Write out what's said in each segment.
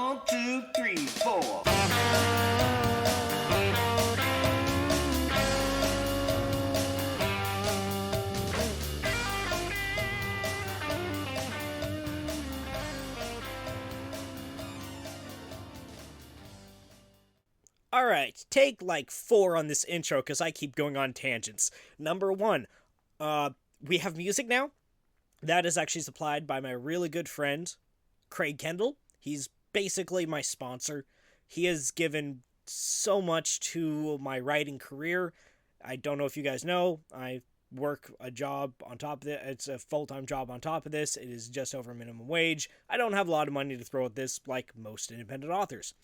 1, 2, 3, 4. Alright, take like 4 on this intro because I keep going on tangents. Number 1, we have music now. That is actually supplied by my really good friend, Craig Kendall. He's basically my sponsor. He has given so much to my writing career. I don't know if you guys know, I work a job on top of it. It's a full-time job on top of this. It is just over minimum wage. I don't have a lot of money to throw at this like most independent authors.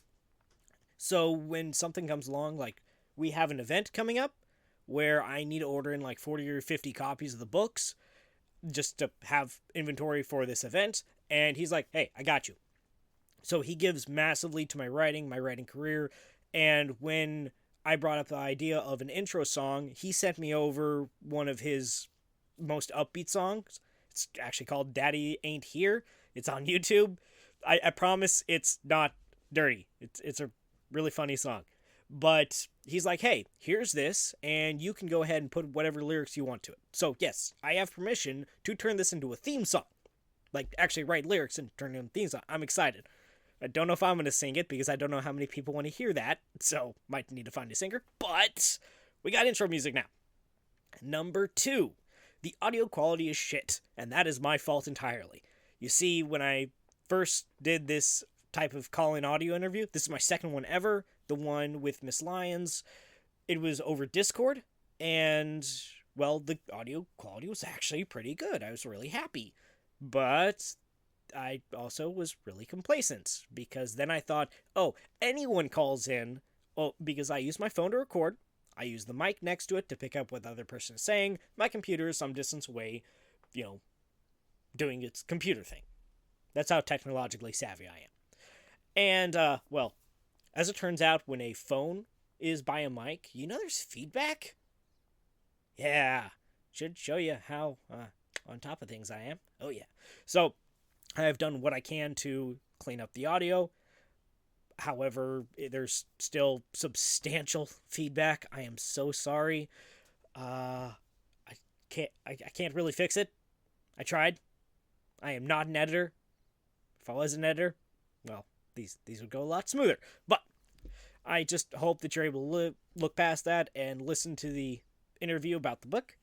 So when something comes along, like we have an event coming up where I need to order in like 40 or 50 copies of the books just to have inventory for this event, and he's like, hey, I got you. So he gives massively to my writing career, and when I brought up the idea of an intro song, he sent me over one of his most upbeat songs. It's actually called Daddy Ain't Here. It's on YouTube. I promise it's not dirty. It's a really funny song. But he's like, hey, here's this, and you can go ahead and put whatever lyrics you want to it. So, yes, I have permission to turn this into a theme song. Like, actually write lyrics and turn it into a theme song. I'm excited. I don't know if I'm going to sing it, because I don't know how many people want to hear that, so might need to find a singer. But we got intro music now. Number 2, the audio quality is shit, and that is my fault entirely. You see, when I first did this type of call-in audio interview, this is my second one ever, the one with Miss Lyons, it was over Discord, and, well, the audio quality was actually pretty good. I was really happy. But I also was really complacent, because then I thought, oh, anyone calls in, oh, because I use my phone to record, I use the mic next to it to pick up what the other person is saying, my computer is some distance away, doing its computer thing. That's how technologically savvy I am. And, well, as it turns out, when a phone is by a mic, there's feedback? Yeah, should show you how on top of things I am. Oh, yeah. So, I have done what I can to clean up the audio. However, there's still substantial feedback. I am so sorry. I can't really fix it. I tried. I am not an editor. If I was an editor, well, these would go a lot smoother. But I just hope that you're able to look past that and listen to the interview about the book.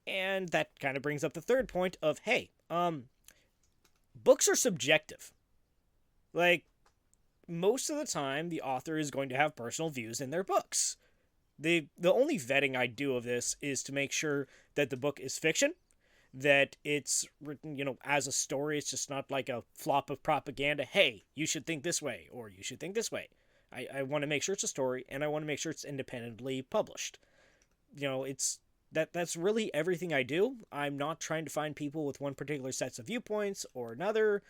And that kind of brings up the third point of, hey, books are subjective. Like, most of the time, the author is going to have personal views in their books. The only vetting I do of this is to make sure that the book is fiction, that it's written, as a story. It's just not like a flop of propaganda. Hey, you should think this way, or you should think this way. I want to make sure it's a story, and I want to make sure it's independently published. That's really everything I do. I'm not trying to find people with one particular sets of viewpoints or another.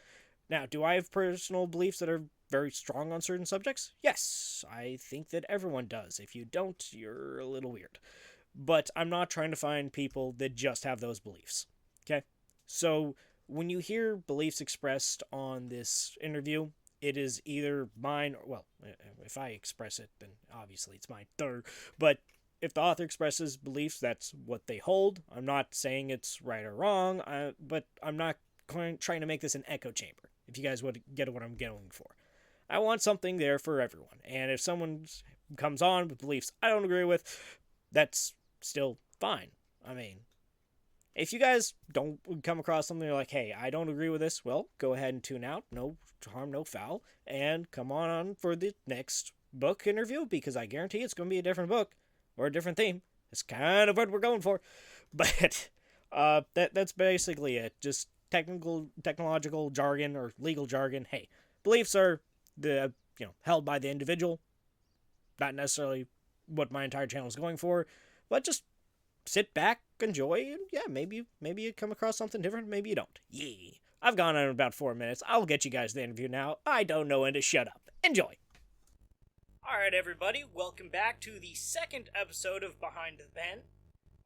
Now, do I have personal beliefs that are very strong on certain subjects? Yes, I think that everyone does. If you don't, you're a little weird. But I'm not trying to find people that just have those beliefs. Okay? So, when you hear beliefs expressed on this interview, it is either mine, or, well, if I express it, then obviously it's mine. But if the author expresses beliefs, that's what they hold. I'm not saying it's right or wrong, but I'm not trying to make this an echo chamber, if you guys would get what I'm going for. I want something there for everyone. And if someone comes on with beliefs I don't agree with, that's still fine. I mean, if you guys don't come across something you're like, hey, I don't agree with this, well, go ahead and tune out. No harm, no foul. And come on for the next book interview, because I guarantee it's going to be a different book or a different theme. That's kind of what we're going for. But that's basically it. Just technological jargon or legal jargon. Hey, beliefs are held by the individual. Not necessarily what my entire channel is going for, but just sit back, enjoy, and yeah, maybe you come across something different, maybe you don't. Yeah. I've gone on about 4 minutes. I'll get you guys the interview now. I don't know when to shut up. Enjoy. Alright, everybody, welcome back to the second episode of Behind the Pen.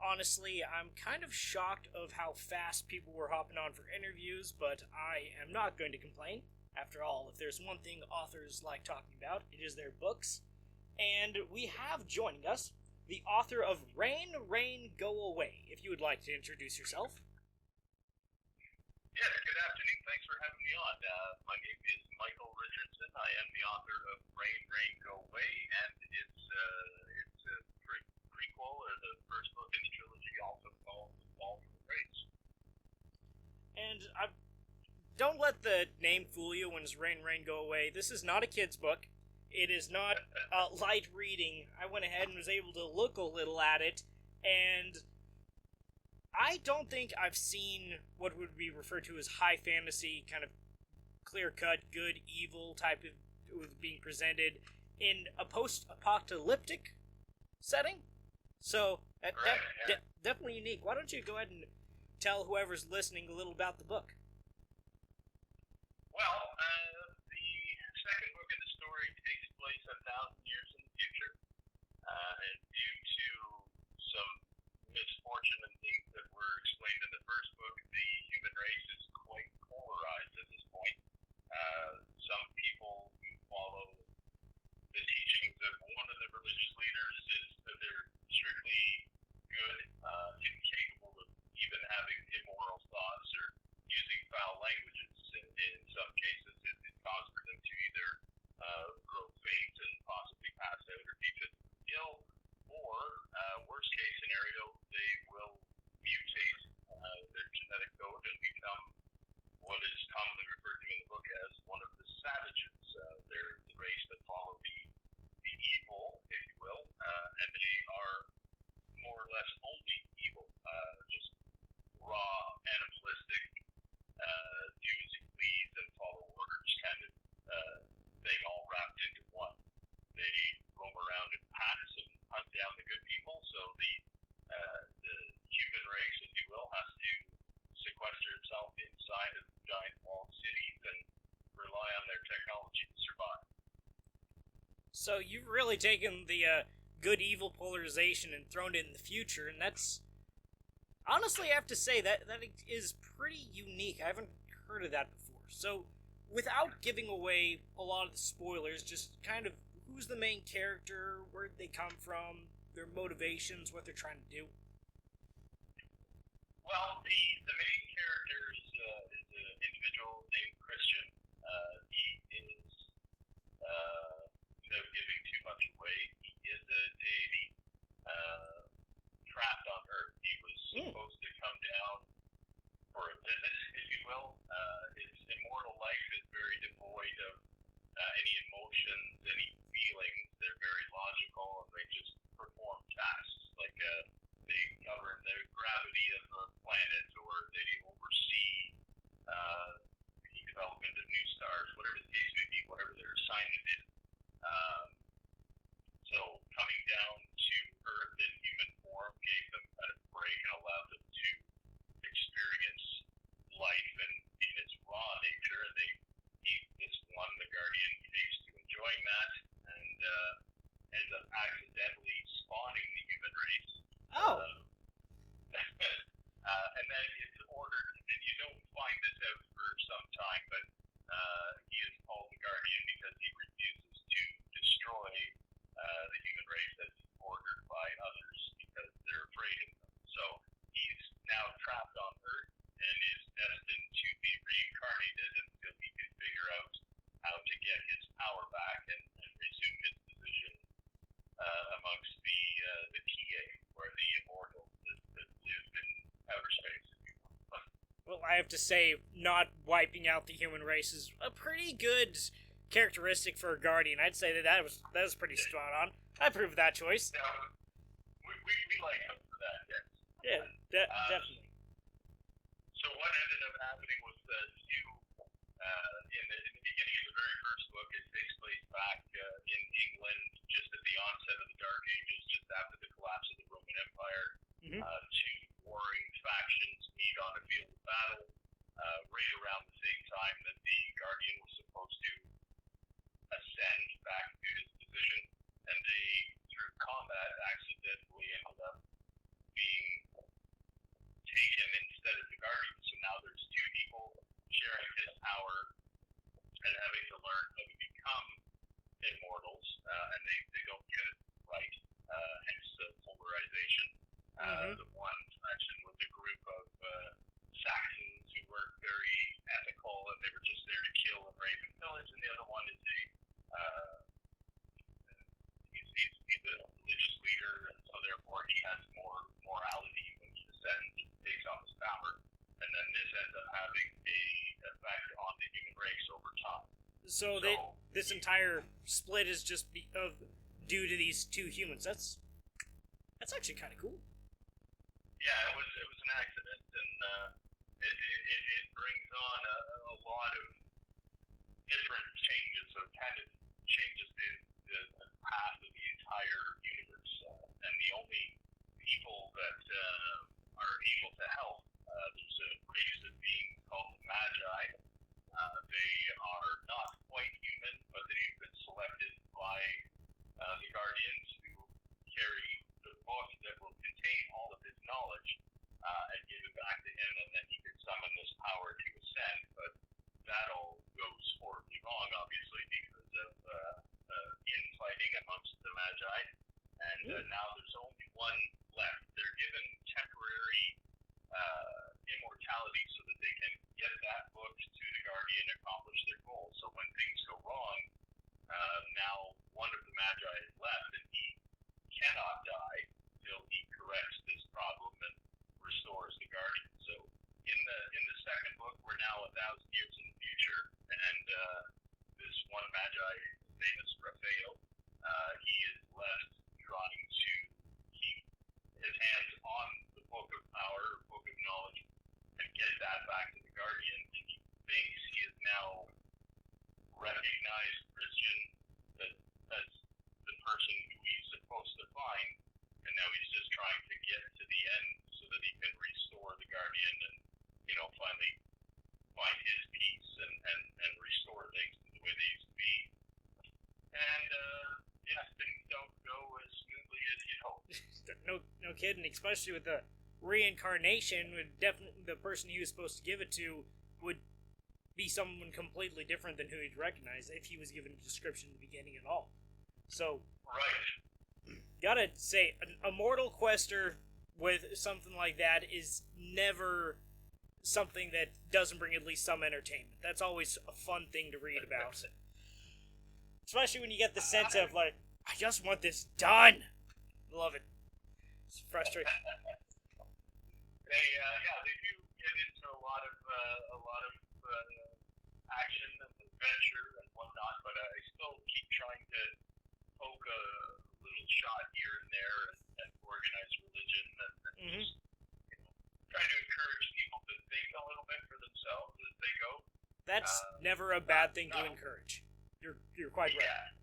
Honestly, I'm kind of shocked of how fast people were hopping on for interviews, but I am not going to complain. After all, if there's one thing authors like talking about, it is their books. And we have joining us the author of Rain, Rain, Go Away. If you would like to introduce yourself. Yes, good afternoon. Thanks for having me on. My name is Michael Richardson. I am the author of Rain, Rain, Go Away, and it's a prequel, or the first book in the trilogy, also called The Fall from Grace. And don't let the name fool you when it's Rain, Rain, Go Away. This is not a kid's book. It is not light reading. I went ahead and was able to look a little at it, and I don't think I've seen what would be referred to as high fantasy, kind of clear-cut, good, evil type of being presented in a post-apocalyptic setting. So, definitely unique. Why don't you go ahead and tell whoever's listening a little about the book? Well, the second book in the story takes place 1,000 years in the future, and due to some misfortune and things that were explained in the first book, the human race is quite polarized at this point. Some people who follow the teachings of one of the religious leaders is that they're strictly good, incapable of even having immoral thoughts or using foul languages. In some cases, it causes for them to either grow faint and possibly pass out or be physically ill, or worst case scenario, they will mutate their genetic code and become what is commonly referred to in the book as one of the savages. They're the race that follow the evil, if you will, and they are more or less only evil, just raw, animalistic, do as you please and follow orders kind of thing, all wrapped into one. They roam around in packs and hunt down the good people, so the human race, if you will, has to sequester itself inside of giant walled cities and rely on their technology to survive. So you've really taken the good-evil polarization and thrown it in the future, and that's... Honestly, I have to say that is pretty unique. I haven't heard of that before. So, without giving away a lot of the spoilers, just kind of who's the main character, where they come from, their motivations, what they're trying to do. Well, the main character is an individual named Christian. He is, without giving too much away, he is a deity trapped on Earth. He was supposed to come down for a visit, if you will. His immortal life is very devoid of any emotions, any feelings. They're very logical, and they just perform tasks like they govern the gravity of the planet, or they oversee the development of new stars, whatever the case may be, whatever their assignment is. So coming down to Earth in human form gave them kind of a break and allowed them to experience life in its raw nature, and this one, the Guardian, takes to enjoying that, and ends up accidentally spawning the human race. Oh! And then it's ordered, and you don't find this out for some time, but he is called the Guardian because he refuses to destroy the human race that's ordered by others because they're afraid of them. So he's now trapped on Earth and is destined to be reincarnated until he can figure out how to get his power back and resume his position amongst the Kie, or the immortals that live in outer space. Well, I have to say, not wiping out the human race is a pretty good characteristic for a Guardian. I'd say that was pretty spot on. I approve of that choice. Now, we like him for that, yes. Yeah, definitely. So what ended up happening was Stu, in the beginning of the very first book, it takes place back in England, just at the onset of the Dark Ages, just after the collapse of the Roman Empire. Two warring factions meet on a field of battle right around the same time that the Guardian was supposed to ascend back to his position, and they, through combat, accidentally ended up being taken instead of the Guardian. So now there's two people learn how to become immortals, and they don't get it right, hence the polarization. The one faction was a group of Saxons who weren't very ethical, and they were just there to kill and rape and pillage, and the other one is he's a religious leader, and so therefore he has more morality when he descends and takes on his power. And then this ends up having a effect on the human race over time. So this entire split is just due to these two humans. That's actually kind of cool. Yeah, it was an accident, and it brings on a lot of different changes. So it kind of changes the path of the entire universe. And the only people that are able to help, there's a race of beings called the Magi. They are not quite human, but they've been selected by the Guardians who carry the book that will contain all of his knowledge and give it back to him, and then he can summon this power to ascend. But that all goes horribly wrong, obviously, because of infighting amongst the Magi. And now there's only one left. They're given temporary immortality so that they can get that book to the Guardian and accomplish their goal. So when things go wrong, now one of the Magi is left, and he cannot die till he corrects this problem and restores the Guardian. So in the second book, we're now 1,000 years in the future, and this one Magi, his name is Raphael, he is left trying to keep his hands on the Book of Power, Book of Knowledge, and get that back to the Guardian. And he thinks he is now recognized Christian as the person who he's supposed to find, and now he's just trying to get to the end so that he can restore the Guardian and, finally find his peace and restore things to the way they used to be. And, things don't go as smoothly as you'd hope. No kidding, especially with the reincarnation. Definitely the person he was supposed to give it to would be someone completely different than who he'd recognize if he was given a description in the beginning at all. So, right. Gotta say, a mortal quester with something like that is never something that doesn't bring at least some entertainment. That's always a fun thing to read about. Especially when you get the sense of, like, I just want this done. Love it. It's frustrating. They do get into a lot of action and adventure and whatnot, but I still keep trying to poke a little shot here and there and organized religion and just trying to encourage people to think a little bit for themselves as they go. That's never a bad thing to encourage. You're quite right. Yeah.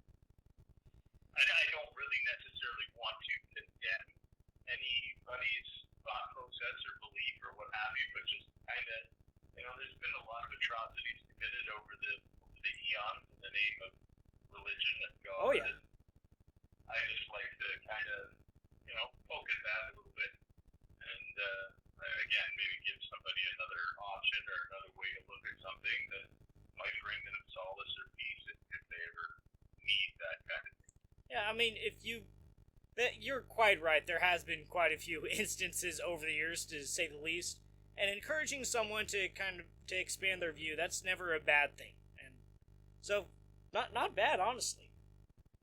I don't really necessarily want to condemn anybody's thought process or belief or what have you, but just kind of, there's been a lot of atrocities committed over the eons in the name of religion and God. Oh, yeah. And I just like to kind of, poke at that a little bit. And, again, maybe give somebody another option or another way to look at something that might bring them solace or peace if they ever need that kind of thing. Yeah, I mean, you're quite right. There has been quite a few instances over the years, to say the least, and encouraging someone to to expand their view, that's never a bad thing. And so, not bad, honestly.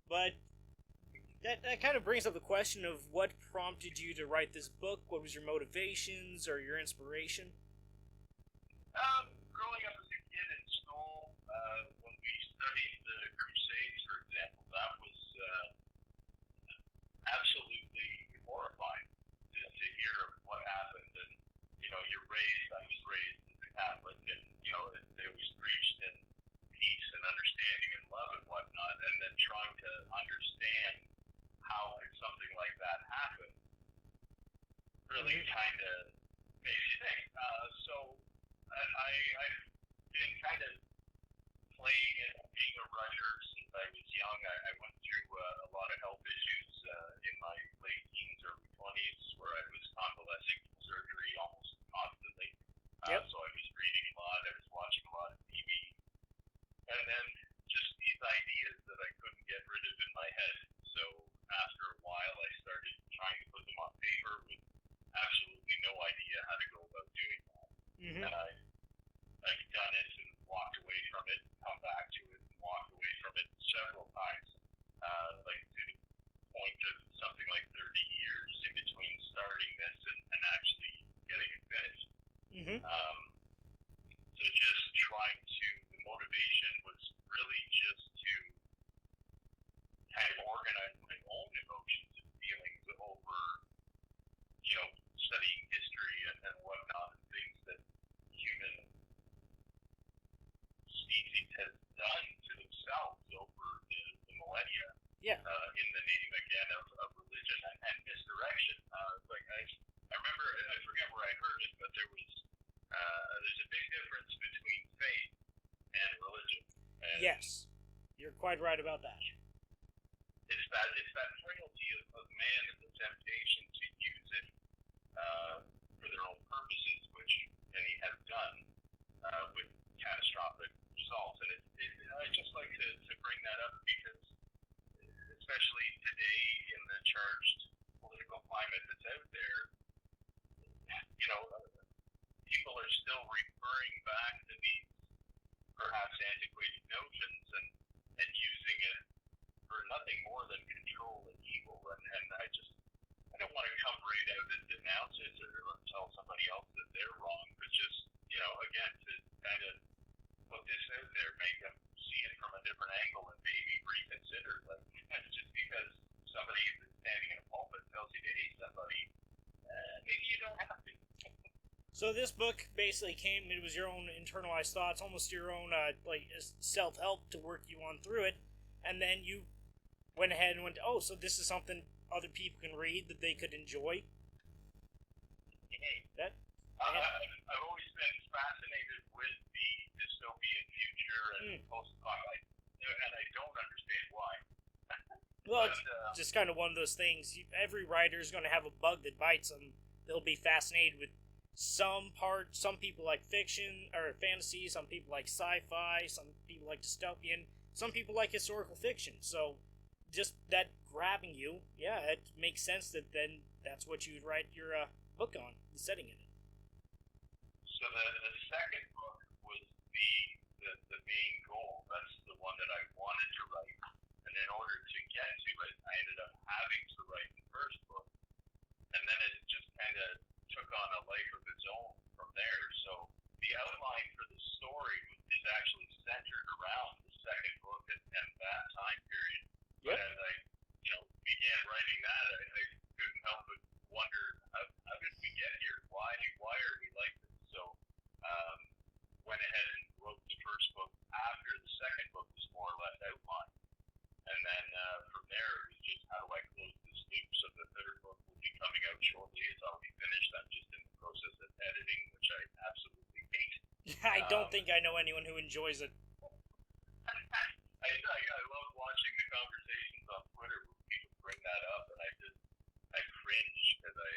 But that kind of brings up the question of what prompted you to write this book. What was your motivations or your inspiration? Growing up as a kid in school, when we studied the Crusades, for example, that was absolutely horrifying to hear what happened. And, I was raised as a Catholic, and, it was preached in peace and understanding and love and whatnot, and then trying to understand how could something like that happen really kind of makes you think. So I've been kind of playing and being a writer since I was young. I went through a lot of health issues in my late teens, early 20s, where I was convalescing from surgery almost constantly. So I was reading a lot, I was watching a lot of TV, and then just Mm-hmm. So just trying to, the motivation was really just to kind of organize my own emotions and feelings over, studying history and whatnot, and things that human species has done to themselves over the millennia, Yeah. in the name again of religion and misdirection. I remember, I forget where I heard it, but there's a big difference between faith and religion. And Yes. You're quite right about that. it's that frailty of man and the temptation to use it for their own purposes, which many have done with catastrophic results. And I just like to bring that up because, especially today in the charged political climate that's out there, people are still referring back to these perhaps antiquated notions and using it for nothing more than control and evil. And I don't want to come right out and denounce it or tell somebody else that they're wrong, but just, again, to kind of put this out there, make them see it from a different angle and maybe reconsider. Like, just because somebody that's standing in a pulpit tells you to hate somebody, maybe you don't have to. So this book basically came, it was your own internalized thoughts, almost your own self-help to work you on through it, and then you went ahead and went, oh, so this is something other people can read that they could enjoy? That I've always been fascinated with the dystopian future and post-apocalypse, and I don't understand why. Well, it's just kind of one of those things. Every writer is going to have a bug that bites them. They'll be fascinated with some people like fiction or fantasy, some people like sci-fi, some people like dystopian, some people like historical fiction. So just that grabbing you, yeah, it makes sense that then that's what you would write your book on, the setting in it. So the second book was the main goal. That's the one that I wanted to write. And in order to get to it, I ended up having to write the first book. And then it just kind of took on a life of its own from there. So the outline for the story is actually centered around the second book and that time period. Yep. But as I began writing that, I couldn't help but wonder, how did we get here? Why are we like this? So went ahead and wrote the first book after the second book was more or less outlined. And then from there, it was just how do I close this loop? So the third book will be coming out shortly. It's already finished. I'm just in the process of editing, which I absolutely hate. I don't think I know anyone who enjoys it. I love watching the conversations on Twitter where people bring that up, and I cringe because I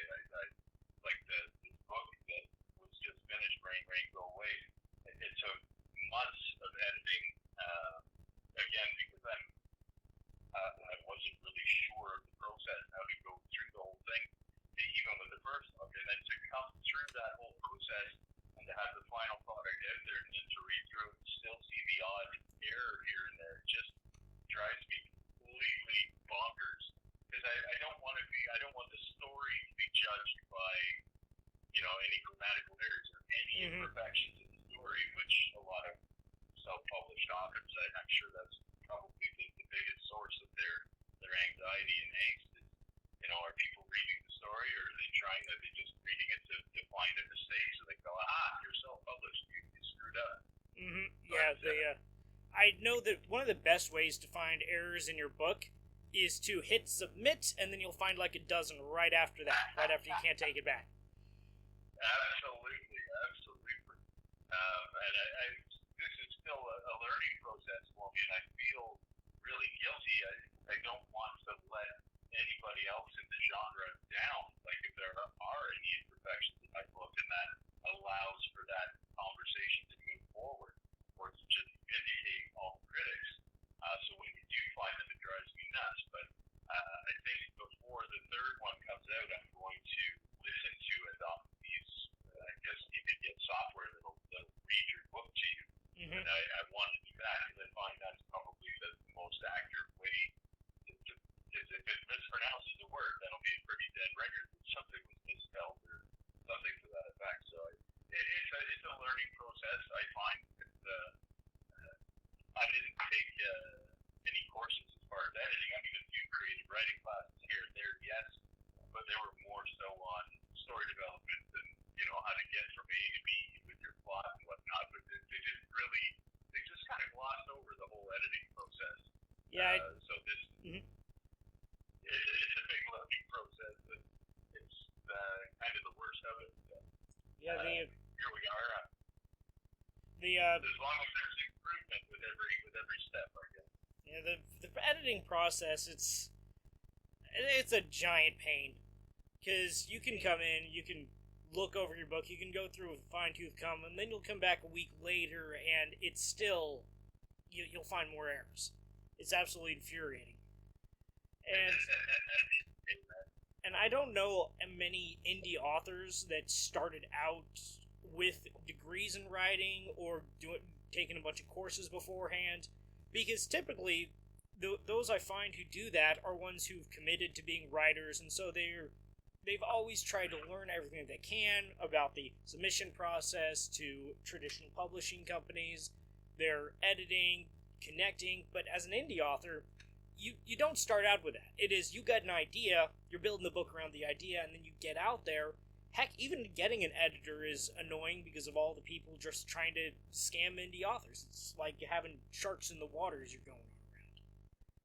like this book that was just finished, Rain Go Away. It took months of editing, again, because I wasn't really sure of the process, how to go through the whole thing, even with the first book, and then to come through that whole process and to have the final product out there and then to read through it and still see the odd error here and there just drives me completely bonkers, because I don't want the story to be judged by any grammatical errors or any imperfections in the story, which a lot of self-published authors, I'm sure that's probably the biggest source of their anxiety and angst is, are people reading the story, or are they just reading it to find a mistake, so they go, you're self-published, you screwed up. Yeah, I know that one of the best ways to find errors in your book is to hit submit, and then you'll find like a dozen right after that, right after you can't take it back. Absolutely. And this is still a learning process for me, and I feel really guilty. I don't want to let anybody else in the genre down. Like, if there are any imperfections in my book, and that allows for that conversation to move forward, or to just vindicate all critics. So when we do find them, it drives me nuts. But I think before the third one comes out, I'm going to listen to it on these, I guess you can get software that'll read your book to you. And I want to do that, because I find that's probably Yeah. So this Mhm. it's a big learning process, but it's kind of the worst of it. Yeah. Here we are. The As long as there's improvement with every step, I guess. yeah, the editing process, it's a giant pain, because you can come in, you can look over your book, you can go through with a fine tooth comb, and then you'll come back a week later, and it's still you'll find more errors. It's absolutely infuriating. And and I don't know many indie authors that started out with degrees in writing or taking a bunch of courses beforehand, because typically those I find who do that are ones who've committed to being writers, and so they've always tried to learn everything they can about the submission process to traditional publishing companies, their editing, connecting. But as an indie author, you don't start out with that. It is, you got an idea, you're building the book around the idea, and then you get out there. Heck, even getting an editor is annoying because of all the people just trying to scam indie authors. It's like having sharks in the water as you're going around.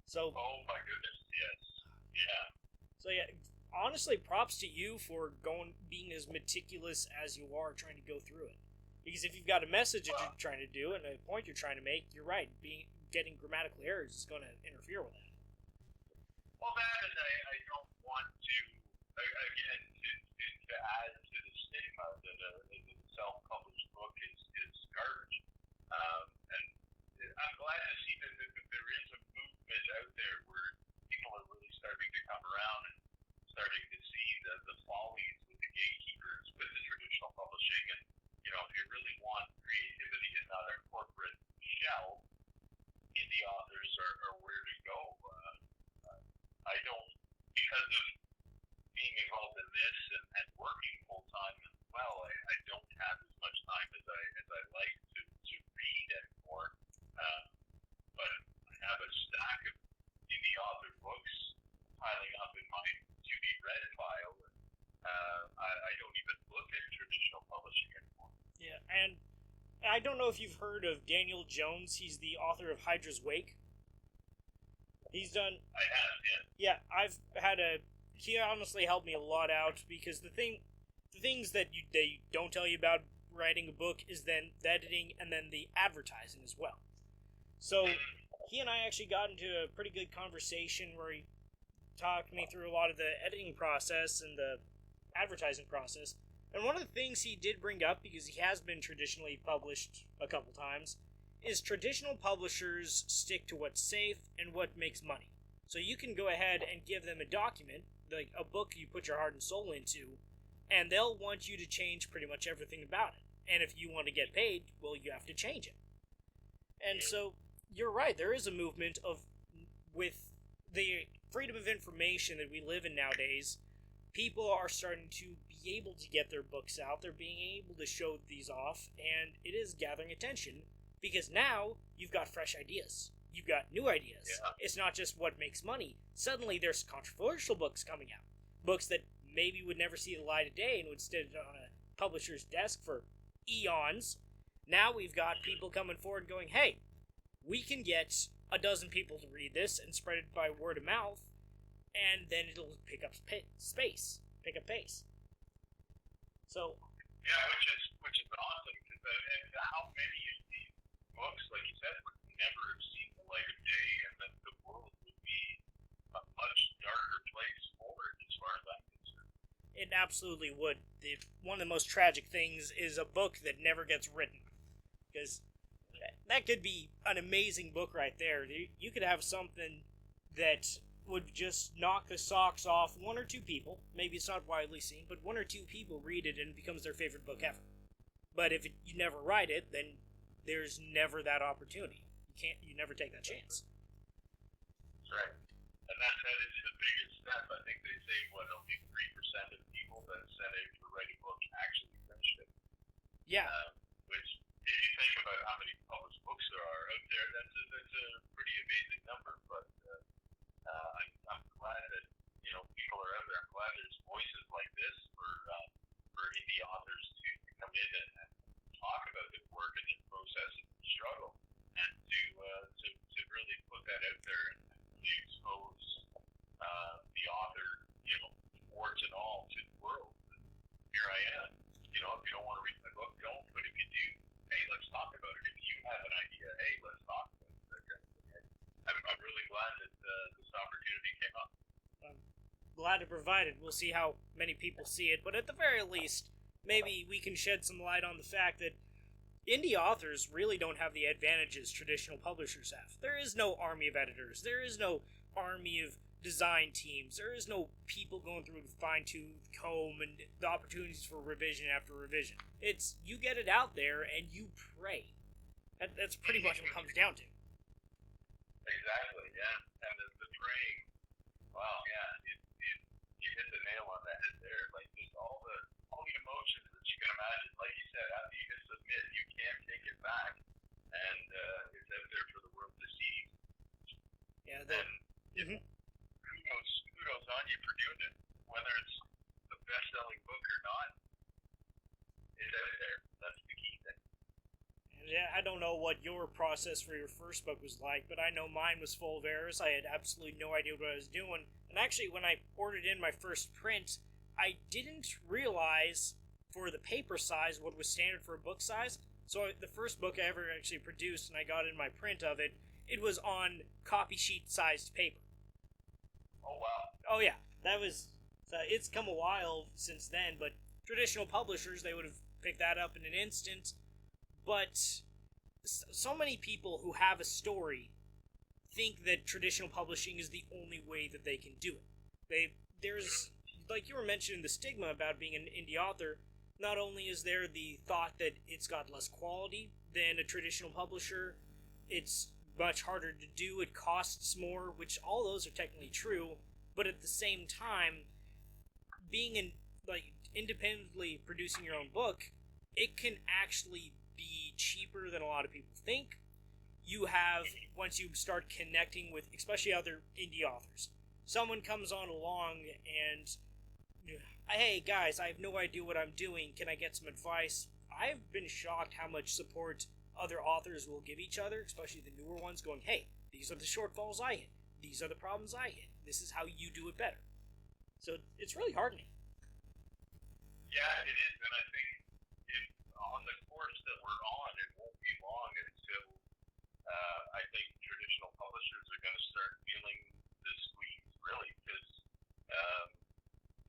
So, oh my goodness, yes, yeah. so yeah, honestly, props to you for being as meticulous as you are trying to go through it. Because if you've got a message that you're trying to do and a point you're trying to make, you're right. Getting grammatical errors is going to interfere with that. Well, that and I don't want to again to add to the stigma that a self-published book is garbage. And I'm glad to see that there is a movement out there where people are really starting to come around and starting to see the follies with the gatekeepers, with the traditional publishing. And, if you really want creativity and not a corporate shell, indie authors are where to go. I don't, because of being involved in this and working full time as well, I don't have as much time as I like to read anymore. But I have a stack of indie author books piling up in my to be read file. I don't even look at traditional publishing anymore. Yeah, and I don't know if you've heard of Daniel Jones. He's the author of Hydra's Wake. He's done. I have, yeah. Yeah, he honestly helped me a lot out, because the things that they don't tell you about writing a book is then the editing and then the advertising as well. So he and I actually got into a pretty good conversation where he talked me through a lot of the editing process and the advertising process. And one of the things he did bring up, because he has been traditionally published a couple times, is traditional publishers stick to what's safe and what makes money. So you can go ahead and give them a document, like a book you put your heart and soul into, and they'll want you to change pretty much everything about it. And if you want to get paid, well, you have to change it. And so, you're right, there is a movement with the freedom of information that we live in nowadays, people are starting to be able to get their books out, they're being able to show these off, and it is gathering attention, because now you've got fresh ideas. You've got new ideas. Yeah. It's not just what makes money. Suddenly there's controversial books coming out. Books that maybe would never see the light of day and would sit on a publisher's desk for eons. Now we've got people coming forward going, hey, we can get a dozen people to read this and spread it by word of mouth, and then it'll pick up pace. So, yeah, which is awesome, because how many of these books, like you said, would never have seen the light of day, and then the world would be a much darker place for it, as far as I'm concerned. it absolutely would. One of the most tragic things is a book that never gets written, because that could be an amazing book right there. You could have something that would just knock the socks off one or two people. Maybe it's not widely seen, but one or two people read it and it becomes their favorite book ever. But if you never write it, then there's never that opportunity. You never take that chance. That's right. And that is the biggest step. I think they say, only 3% of people that set out to write a book actually finish it. Yeah. Which, if you think about how many published books there are out there, that's a pretty amazing number. But I'm glad that people are out there. I'm glad there's voices like this for indie authors to come in and talk about their work and their process and struggle, and to really put that out there and glad to provide it. We'll see how many people see it, but at the very least, maybe we can shed some light on the fact that indie authors really don't have the advantages traditional publishers have. There is no army of editors. There is no army of design teams. There is no people going through with fine-tooth comb and the opportunities for revision after revision. It's, you get it out there and you pray. That's pretty much what it comes down to. Exactly, yeah. And the praying, wow, yeah, you hit the nail on the head there. Like, just all the emotions that you can imagine. Like you said, after you hit submit, you can't take it back. And it's out there for the world to see. Yeah, and kudos on you for doing it. Whether it's the best-selling book or not, it's out there. That's the key thing. Yeah, I don't know what your process for your first book was like, but I know mine was full of errors. I had absolutely no idea what I was doing. And actually, when I ordered in my first print, I didn't realize for the paper size what was standard for a book size. So the first book I ever actually produced, and I got in my print of it, it was on copy sheet sized paper. Oh, wow. Oh, yeah. That was... it's come a while since then, but traditional publishers, they would have picked that up in an instant. But so many people who have a story think that traditional publishing is the only way that they can do it. There's, like you were mentioning, the stigma about being an indie author. Not only is there the thought that it's got less quality than a traditional publisher, it's much harder to do, it costs more, which all those are technically true, but at the same time, being independently producing your own book, it can actually be cheaper than a lot of people think. You have, once you start connecting with, especially other indie authors, someone comes on along and, hey guys, I have no idea what I'm doing, can I get some advice? I've been shocked how much support other authors will give each other, especially the newer ones, going, hey, these are the shortfalls I hit, these are the problems I hit, this is how you do it better. So it's really heartening. Yeah, it is, and I think on the course that we're on, it won't be long until I think traditional publishers are going to start feeling the squeeze, really, because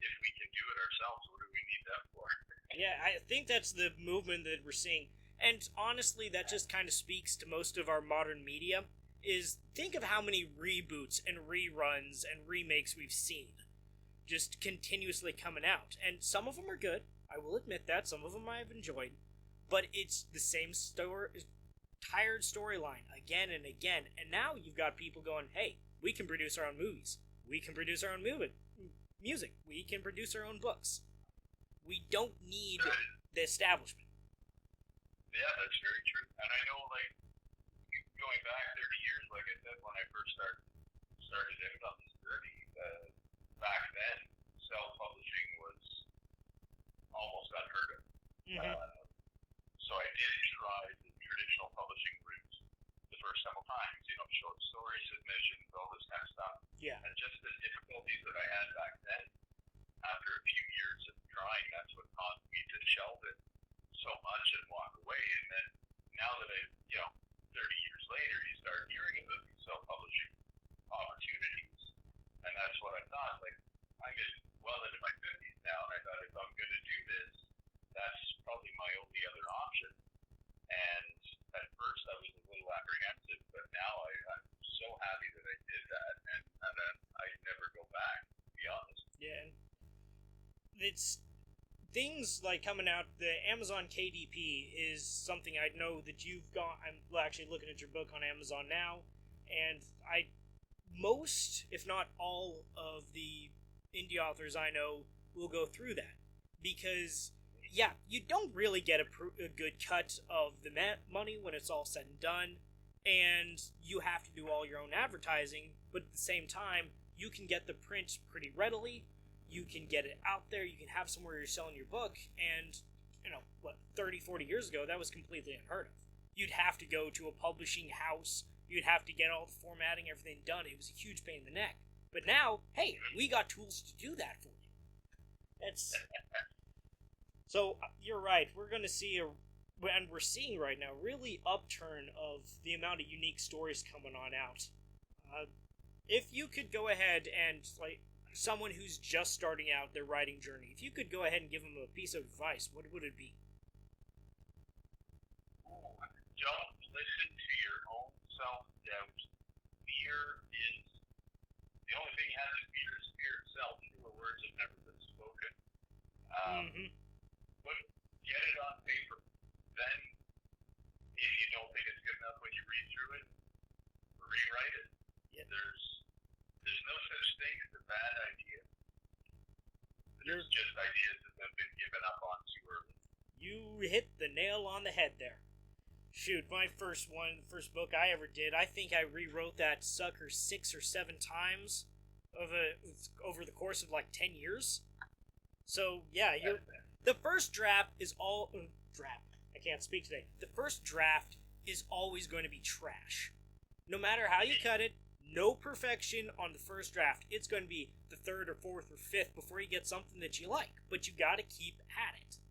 if we can do it ourselves, what do we need that for? Yeah, I think that's the movement that we're seeing. And honestly, that just kind of speaks to most of our modern media, is think of how many reboots and reruns and remakes we've seen just continuously coming out. And some of them are good, I will admit that, some of them I've enjoyed, but it's the same tired storyline again and again, and now you've got people going, hey, we can produce our own movies, we can produce our own music, we can produce our own books. We don't need the establishment. Yeah, that's very true. And I know, like, going back 30 years, like I said, when I first started in on this journey, back then, self-publishing was almost unheard of. Mm-hmm. So I did try the traditional publishing route the first couple times, short story submissions, all this kind of stuff. Yeah. And just the difficulties that I had back then, after a few years of trying, that's what caused me to shelve it so much and walk away. And then now that 30 years later, you start hearing about these self-publishing opportunities. And that's what I thought. Like, I'm well into my 50s now, and I thought if I'm going to do this, that's probably my only other option. And at first I was a little apprehensive, but now I'm so happy that I did that, and then I never go back, to be honest. Yeah. It's things like coming out, the Amazon KDP is something I know that you've got. I'm actually looking at your book on Amazon now, and most, if not all, of the indie authors I know will go through that. Because, yeah, you don't really get a good cut of the money when it's all said and done, and you have to do all your own advertising, but at the same time, you can get the print pretty readily, you can get it out there, you can have somewhere you're selling your book, and, 30, 40 years ago, that was completely unheard of. You'd have to go to a publishing house, you'd have to get all the formatting, everything done, it was a huge pain in the neck. But now, hey, we got tools to do that for you. So, you're right, we're going to see and we're seeing right now, really upturn of the amount of unique stories coming on out. If you could go ahead and, someone who's just starting out their writing journey, if you could go ahead and give them a piece of advice, what would it be? Don't listen to your own self-doubt. Fear is the only thing you have to fear is fear itself. Truer words have never been spoken. But get it on paper. Then, if you don't think it's good enough when you read through it, rewrite it. Yeah. There's no such thing as a bad idea. There's just ideas that have been given up on too early. You hit the nail on the head there. Shoot, my first book I ever did, I think I rewrote that sucker 6 or 7 times over the course of like 10 years. So, yeah, the first draft is all... I can't speak today. The first draft is always going to be trash. No matter how you cut it, no perfection on the first draft. It's going to be the 3rd or 4th or 5th before you get something that you like. But you got to keep at it.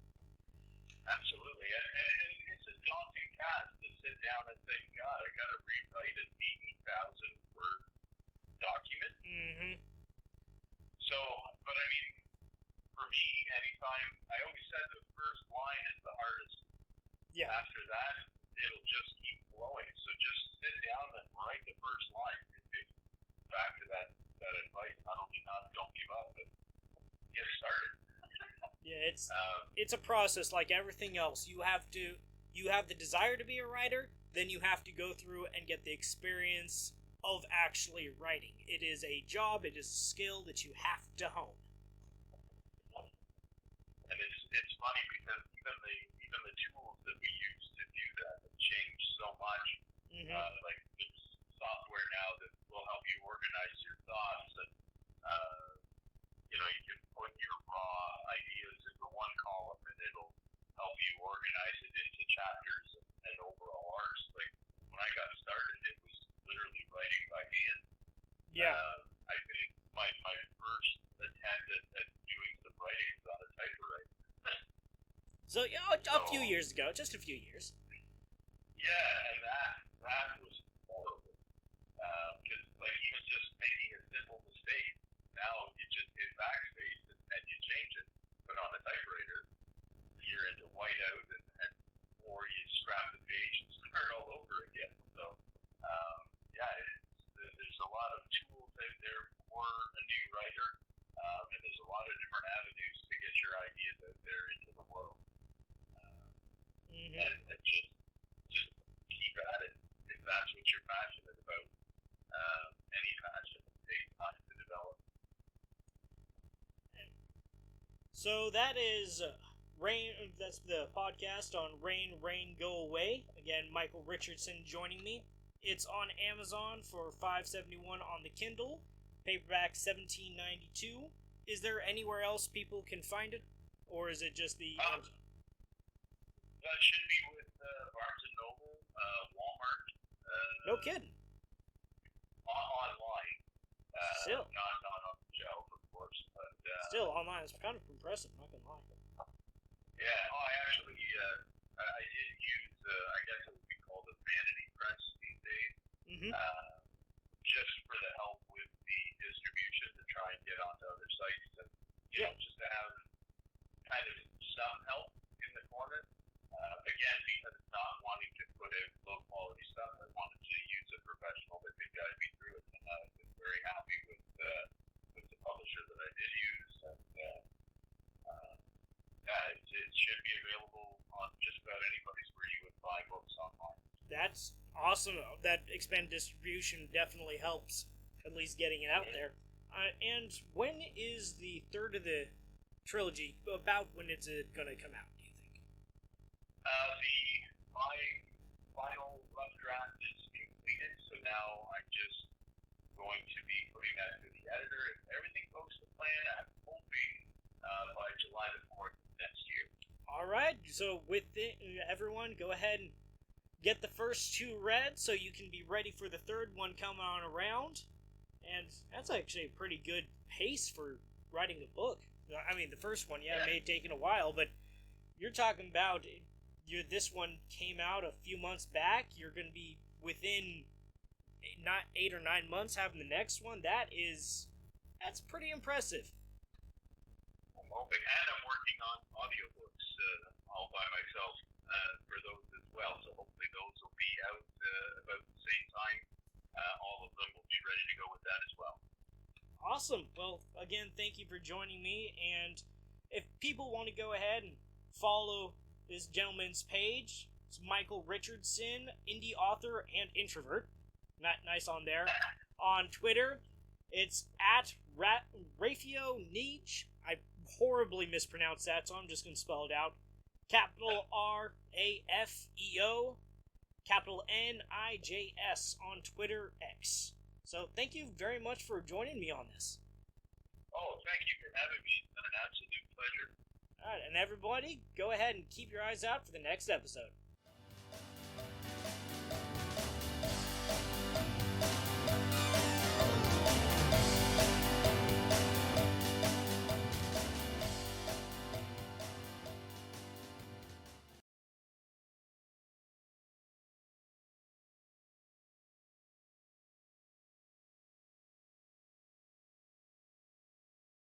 Absolutely. And it's a daunting task to sit down and think, God, I got to rewrite an 80,000 word document. So, but I mean, for me, anytime, I always said the first line is the hardest. Yeah. After that, it'll just keep flowing. So just sit down and write the first line. Back to that advice, don't give up, but get started. Yeah, it's a process like everything else. You have the desire to be a writer, then you have to go through and get the experience of actually writing. It is a job, it is a skill that you have to hone. And it's funny because even the tools that we use to do that have changed so much. Like there's software now that will help you organize your thoughts, and you can put your raw ideas into one column, and it'll help you organize it into chapters and overall arcs. Like when I got started, it was literally writing by hand. Yeah. I think my first attempt at doing some writing was on a typewriter. So a few years ago, just a few years. Yeah, and that was horrible. Because like even just making a simple mistake, now you just hit backspace and you change it. But on a typewriter, you're into whiteout or you scrap the page and start all over again. So there's a lot of tools out there for a new writer, and there's a lot of different avenues to get your ideas out there into the world. And just keep at it. If that's what you're passionate about, any passion takes time to develop. So that is Rain. That's the podcast on Rain, Go Away. Again, Michael Richardson joining me. It's on Amazon for $5.71 on the Kindle. Paperback $17.92. Is there anywhere else people can find it, or is it just the Amazon? That should be with Barnes and Noble, Walmart. No kidding. Online. Still. Not on the shelf, of course, but still online. It's kind of impressive. Not gonna lie. Yeah. I actually I did use I guess it would be called a vanity press these days. Just for the help with the distribution to try and get onto other sites and just to have kind of some help in the corner. Again, because it's not wanting to put in low quality stuff, I wanted to use a professional that could guide me through it, and I've been very happy with the publisher that I did use. And it should be available on just about any place where you would buy books online. That's awesome. That expanded distribution definitely helps, at least getting it out there. And when is the third of the trilogy? About when is it going to come out, do you think? My final rough draft is completed, so now I'm just going to be putting that to the editor. If everything goes to plan, I'm hoping by July the 4th next year. All right, so with everyone, go ahead and get the first 2 read so you can be ready for the third one coming on around. And that's actually a pretty good pace for writing a book. I mean, the first one, it may have taken a while, but you're talking about this one came out a few months back. You're going to be within not 8 or 9 months having the next one. That is That's pretty impressive. I'm hoping, and I'm working on audiobooks all by myself for those as well. So hopefully those will be out about the same time. All of them will be ready to go with that as well. Awesome. Well, again, thank you for joining me. And if people want to go ahead and follow this gentleman's page, it's Michael Richardson, indie author and introvert. Not nice on there. On Twitter, it's at Rafeo Niege. I horribly mispronounced that, so I'm just going to spell it out. Capital RAFEO, capital NIJS on Twitter X. So thank you very much for joining me on this. Oh, thank you for having me. It's been an absolute pleasure. Alright, and everybody, go ahead and keep your eyes out for the next episode.